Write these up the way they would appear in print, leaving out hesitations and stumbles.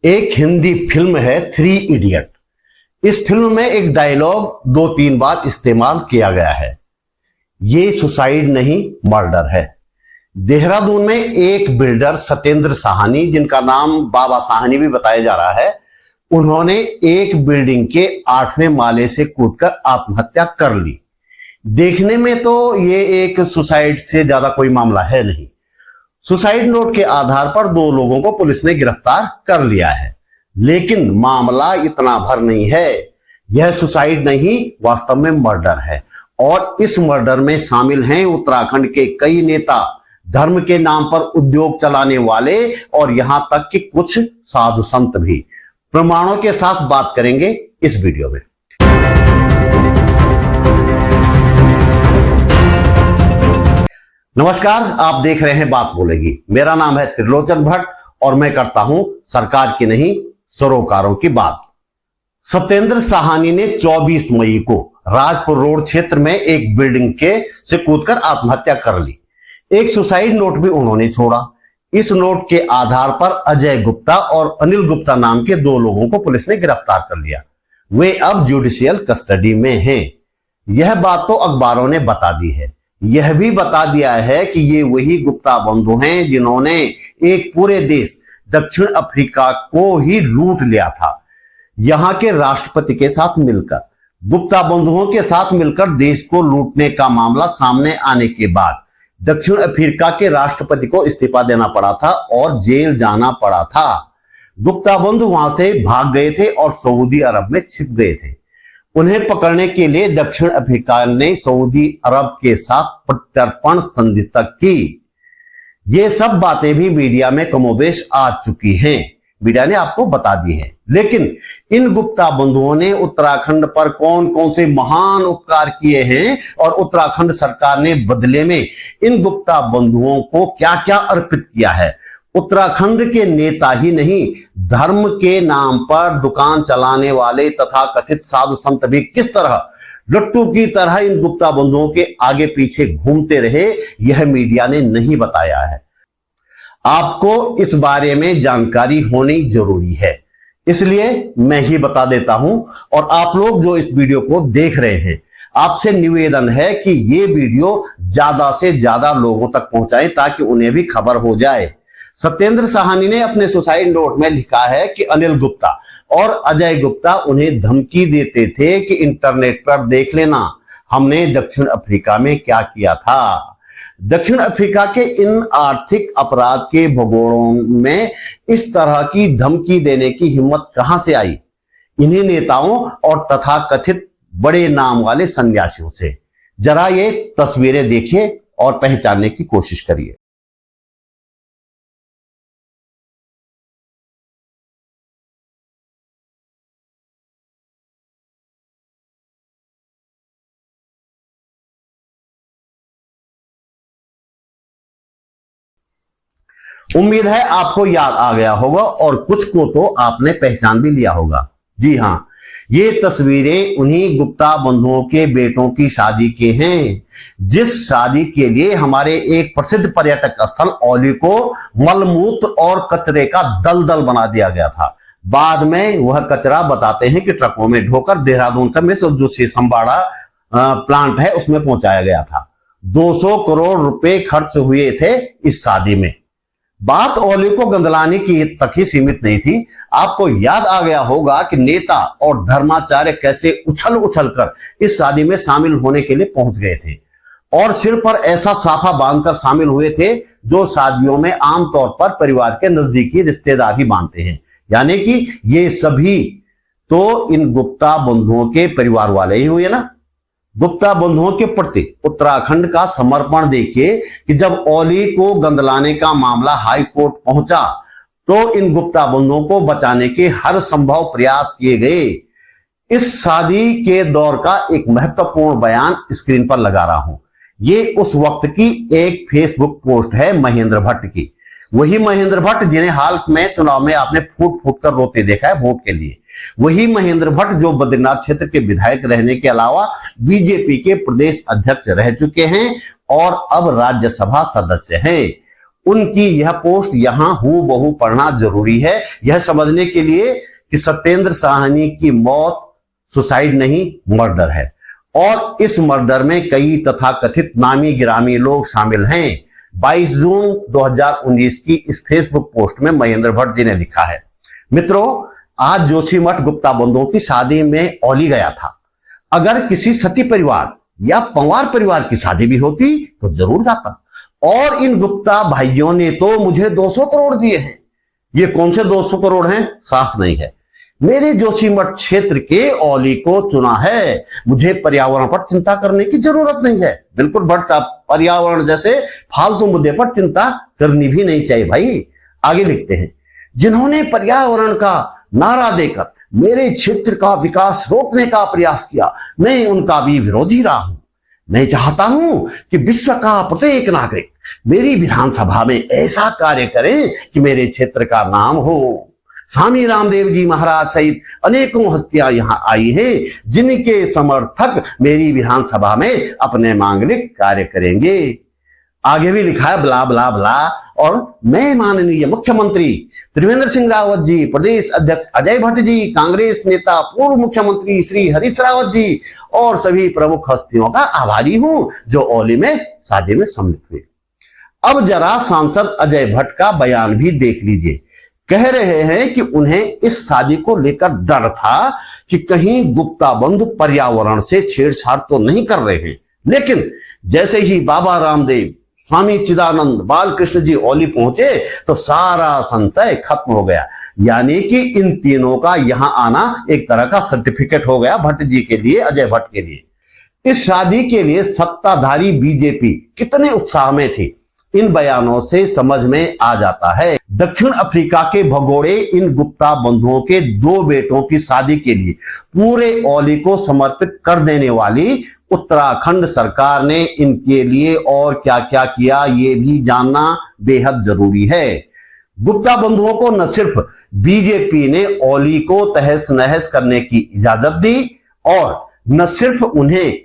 एक हिंदी फिल्म है three idiot. इस फिल्म में एक डायलॉग 2-3 बार इस्तेमाल किया गया है। ये सुसाइड नहीं मर्डर है। देहरादून में एक बिल्डर सत्येंद्र साहनी, जिनका नाम बाबा साहनी भी बताया जा रहा है, उन्होंने एक बिल्डिंग के 8वें माले से कूदकर आत्महत्या कर ली। देखने में तो ये एक सुसाइड से ज्यादा कोई मामला है नहीं। सुसाइड नोट के आधार पर 2 लोगों को पुलिस ने गिरफ्तार कर लिया है, लेकिन मामला इतना भर नहीं है। यह सुसाइड नहीं, वास्तव में मर्डर है। और इस मर्डर में शामिल हैं उत्तराखंड के कई नेता, धर्म के नाम पर उद्योग चलाने वाले और यहां तक कि कुछ साधु संत भी। प्रमाणों के साथ बात करेंगे इस वीडियो में। नमस्कार, आप देख रहे हैं बात बोलेगी। मेरा नाम है त्रिलोचन भट्ट और मैं करता हूं सरकार की नहीं सरोकारों की बात। सत्येंद्र साहनी ने 24 मई को राजपुर रोड क्षेत्र में एक बिल्डिंग से कूदकर आत्महत्या कर ली। एक सुसाइड नोट भी उन्होंने छोड़ा। इस नोट के आधार पर अजय गुप्ता और अनिल गुप्ता नाम के 2 लोगों को पुलिस ने गिरफ्तार कर लिया। वे अब जुडिशियल कस्टडी में हैं। यह बात तो अखबारों ने बता दी है। यह भी बता दिया है कि ये वही गुप्ता बंधु हैं जिन्होंने एक पूरे देश दक्षिण अफ्रीका को ही लूट लिया था। यहां के राष्ट्रपति के साथ मिलकर, गुप्ता बंधुओं के साथ मिलकर देश को लूटने का मामला सामने आने के बाद दक्षिण अफ्रीका के राष्ट्रपति को इस्तीफा देना पड़ा था और जेल जाना पड़ा था। गुप्ता बंधु वहां से भाग गए थे और सऊदी अरब में छिप गए थे। उन्हें पकड़ने के लिए दक्षिण अफ्रीका ने सऊदी अरब के साथ प्रत्यर्पण संधि तक की। ये सब बातें भी मीडिया में कमोबेश आ चुकी हैं, मीडिया ने आपको बता दी है। लेकिन इन गुप्ता बंधुओं ने उत्तराखंड पर कौन कौन से महान उपकार किए हैं और उत्तराखंड सरकार ने बदले में इन गुप्ता बंधुओं को क्या क्या अर्पित किया है। उत्तराखंड के नेता ही नहीं, धर्म के नाम पर दुकान चलाने वाले तथा कथित साधु संत भी किस तरह लट्टू की तरह इन गुप्ता बंधुओं के आगे पीछे घूमते रहे, यह मीडिया ने नहीं बताया है। आपको इस बारे में जानकारी होनी जरूरी है, इसलिए मैं ही बता देता हूं। और आप लोग जो इस वीडियो को देख रहे हैं, आपसे निवेदन है कि ये वीडियो ज्यादा से ज्यादा लोगों तक पहुंचाएं ताकि उन्हें भी खबर हो जाए। सत्येंद्र साहनी ने अपने सुसाइड नोट में लिखा है कि अनिल गुप्ता और अजय गुप्ता उन्हें धमकी देते थे कि इंटरनेट पर देख लेना हमने दक्षिण अफ्रीका में क्या किया था। दक्षिण अफ्रीका के इन आर्थिक अपराध के भगोड़ों में इस तरह की धमकी देने की हिम्मत कहां से आई? इन्हीं नेताओं और तथाकथित बड़े नाम वाले सन्यासियों से। जरा ये तस्वीरें देखिए और पहचानने की कोशिश करिए। उम्मीद है आपको याद आ गया होगा और कुछ को तो आपने पहचान भी लिया होगा। जी हां, ये तस्वीरें उन्हीं गुप्ता बंधुओं के बेटों की शादी के हैं, जिस शादी के लिए हमारे एक प्रसिद्ध पर्यटक स्थल औली को मलमूत्र और कचरे का दलदल बना दिया गया था। बाद में वह कचरा बताते हैं कि ट्रकों में ढोकर देहरादून का में जो सीसमबाड़ा प्लांट है उसमें पहुंचाया गया था। 200 करोड़ रुपए खर्च हुए थे इस शादी में। बात औली को गंदलाने की तक ही सीमित नहीं थी। आपको याद आ गया होगा कि नेता और धर्माचार्य कैसे उछल उछल कर इस शादी में शामिल होने के लिए पहुंच गए थे और सिर पर ऐसा साफा बांधकर शामिल हुए थे जो शादियों में आमतौर पर परिवार के नजदीकी रिश्तेदार ही बांधते हैं। यानी कि ये सभी तो इन गुप्ता बंधुओं के परिवार वाले ही हुए ना। गुप्ता बंधुओं के प्रति उत्तराखंड का समर्पण देखिए कि जब औली को गंदलाने का मामला हाई कोर्ट पहुंचा तो इन गुप्ता बंधुओं को बचाने के हर संभव प्रयास किए गए। इस शादी के दौर का एक महत्वपूर्ण बयान स्क्रीन पर लगा रहा हूं। ये उस वक्त की एक फेसबुक पोस्ट है महेंद्र भट्ट की। वही महेंद्र भट्ट जिन्हें हाल में चुनाव में आपने फूट फूट कर रोते देखा है वोट के लिए। वही महेंद्र भट्ट जो बद्रीनाथ क्षेत्र के विधायक रहने के अलावा बीजेपी के प्रदेश अध्यक्ष रह चुके हैं और अब राज्यसभा सदस्य हैं। उनकी यह पोस्ट यहां हूबहू पढ़ना जरूरी है, यह समझने के लिए कि सत्येंद्र साहनी की मौत सुसाइड नहीं मर्डर है और इस मर्डर में कई तथाकथित नामी गिरामी लोग शामिल हैं। 22 जून 2019 की इस फेसबुक पोस्ट में महेंद्र भट्ट जी ने लिखा है, मित्रों, आज जोशीमठ गुप्ता बंधुओं की शादी में ओली गया था। अगर किसी सती परिवार या पंवार परिवार की शादी भी होती तो जरूर जाता। और इन गुप्ता भाइयों ने तो मुझे 200 करोड़ दिए हैं। ये कौन से 200 करोड़ हैं साफ नहीं है। मेरे जोशीमठ क्षेत्र के ओली को चुना है। मुझे पर्यावरण पर चिंता करने की जरूरत नहीं है। बिल्कुल भट्ट साहब, पर्यावरण जैसे फालतू मुद्दे पर चिंता करनी भी नहीं चाहिए भाई। आगे लिखते हैं, जिन्होंने पर्यावरण का नारा देकर मेरे क्षेत्र का विकास रोकने का प्रयास किया, मैं उनका भी विरोधी रहा हूं। मैं चाहता हूं कि विश्व का प्रत्येक नागरिक मेरी विधानसभा में ऐसा कार्य करे कि मेरे क्षेत्र का नाम हो। स्वामी रामदेव जी महाराज सहित अनेकों हस्तियां यहां आई हैं, जिनके समर्थक मेरी विधानसभा में अपने मांगलिक कार्य करेंगे। आगे भी लिखा है ब्ला ब्ला ब्ला। और मैं माननीय मुख्यमंत्री त्रिवेंद्र सिंह रावत जी, प्रदेश अध्यक्ष अजय भट्ट जी, कांग्रेस नेता पूर्व मुख्यमंत्री श्री हरीश रावत जी और सभी प्रमुख हस्तियों का आभारी हूं जो ओली में शादी में सम्मिलित हुए। अब जरा सांसद अजय भट्ट का बयान भी देख लीजिए। कह रहे हैं कि उन्हें इस शादी को लेकर डर था कि कहीं गुप्ता बंधु पर्यावरण से छेड़छाड़ तो नहीं कर रहे हैं, लेकिन जैसे ही बाबा रामदेव, स्वामी चिदानंद, बालकृष्ण जी ओली पहुंचे तो सारा संशय खत्म हो गया। यानी कि इन तीनों का यहां आना एक तरह का सर्टिफिकेट हो गया भट्ट जी के लिए, अजय भट्ट के लिए। इस शादी के लिए सत्ताधारी बीजेपी कितने उत्साह में थी, इन बयानों से समझ में आ जाता है। दक्षिण अफ्रीका के भगोड़े इन गुप्ता बंधुओं के 2 बेटों की शादी के लिए पूरे ओली को समर्पित कर देने वाली उत्तराखंड सरकार ने इनके लिए और क्या क्या किया, ये भी जानना बेहद जरूरी है। गुप्ता बंधुओं को न सिर्फ बीजेपी ने ओली को तहस नहस करने की इजाजत दी और न सिर्फ उन्हें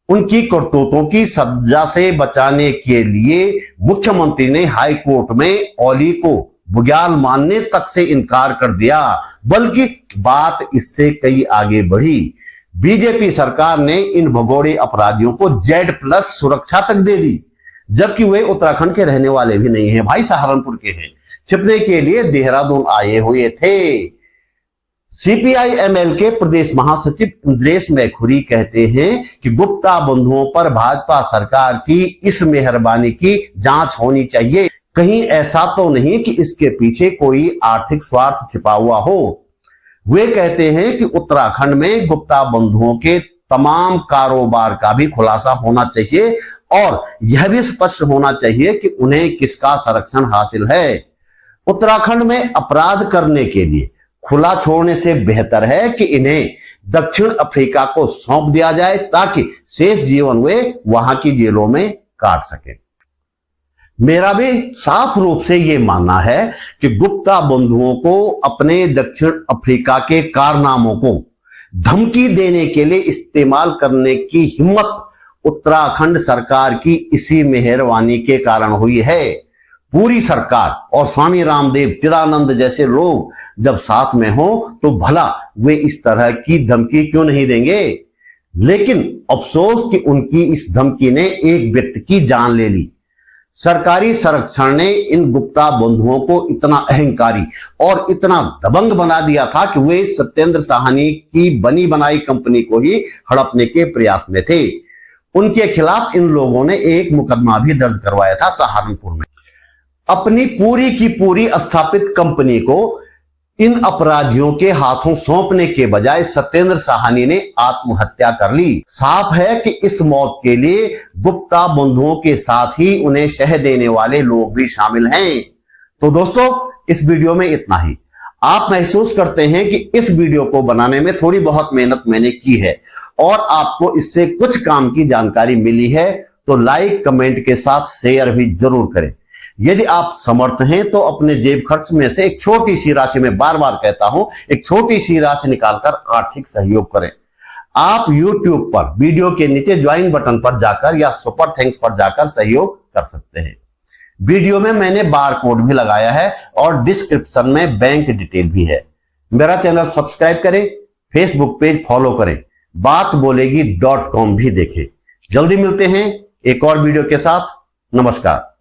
उनकी करतूतों की सजा से बचाने के लिए मुख्यमंत्री ने हाई कोर्ट में ओली को बुग्याल मानने तक से इनकार कर दिया, बल्कि बात इससे कई आगे बढ़ी। बीजेपी सरकार ने इन भगोड़े अपराधियों को Z+ सुरक्षा तक दे दी, जबकि वे उत्तराखंड के रहने वाले भी नहीं हैं भाई, सहारनपुर के हैं। छिपने के लिए देहरादून आए हुए थे। CPI-ML के प्रदेश महासचिव इंद्रेश मैखुरी कहते हैं कि गुप्ता बंधुओं पर भाजपा सरकार की इस मेहरबानी की जांच होनी चाहिए। कहीं ऐसा तो नहीं कि इसके पीछे कोई आर्थिक स्वार्थ छिपा हुआ हो। वे कहते हैं कि उत्तराखंड में गुप्ता बंधुओं के तमाम कारोबार का भी खुलासा होना चाहिए और यह भी स्पष्ट होना चाहिए कि उन्हें किसका संरक्षण हासिल है। उत्तराखंड में अपराध करने के लिए खुला छोड़ने से बेहतर है कि इन्हें दक्षिण अफ्रीका को सौंप दिया जाए ताकि शेष जीवन वे वहां की जेलों में काट सके। मेरा भी साफ रूप से ये मानना है कि गुप्ता बंधुओं को अपने दक्षिण अफ्रीका के कारनामों को धमकी देने के लिए इस्तेमाल करने की हिम्मत उत्तराखंड सरकार की इसी मेहरबानी के कारण हुई है। पूरी सरकार और स्वामी रामदेव, चिदानंद जैसे लोग जब साथ में हो तो भला वे इस तरह की धमकी क्यों नहीं देंगे। लेकिन अफसोस कि उनकी इस धमकी ने एक व्यक्ति की जान ले ली। सरकारी संरक्षण ने इन गुप्ता बंधुओं को इतना अहंकारी और इतना दबंग बना दिया था कि वे सत्येंद्र साहनी की बनी बनाई कंपनी को ही हड़पने के प्रयास में थे। उनके खिलाफ इन लोगों ने एक मुकदमा भी दर्ज करवाया था सहारनपुर में। अपनी पूरी की पूरी स्थापित कंपनी को इन अपराधियों के हाथों सौंपने के बजाय सत्येंद्र साहनी ने आत्महत्या कर ली। साफ है कि इस मौत के लिए गुप्ता बंधुओं के साथ ही उन्हें शह देने वाले लोग भी शामिल हैं। तो दोस्तों, इस वीडियो में इतना ही। आप महसूस करते हैं कि इस वीडियो को बनाने में थोड़ी बहुत मेहनत मैंने की है और आपको इससे कुछ काम की जानकारी मिली है, तो लाइक कमेंट के साथ शेयर भी जरूर करें। यदि आप समर्थ हैं तो अपने जेब खर्च में से एक छोटी सी राशि, में बार बार कहता हूं, एक छोटी सी राशि निकालकर आर्थिक सहयोग करें। आप YouTube पर वीडियो के नीचे ज्वाइन बटन पर जाकर या सुपर थैंक्स पर जाकर सहयोग कर सकते हैं। वीडियो में मैंने बार कोड भी लगाया है और डिस्क्रिप्शन में बैंक डिटेल भी है। मेरा चैनल सब्सक्राइब करें, फेसबुक पेज फॉलो करें, बात बोलेगी .com भी देखें। जल्दी मिलते हैं एक और वीडियो के साथ। नमस्कार।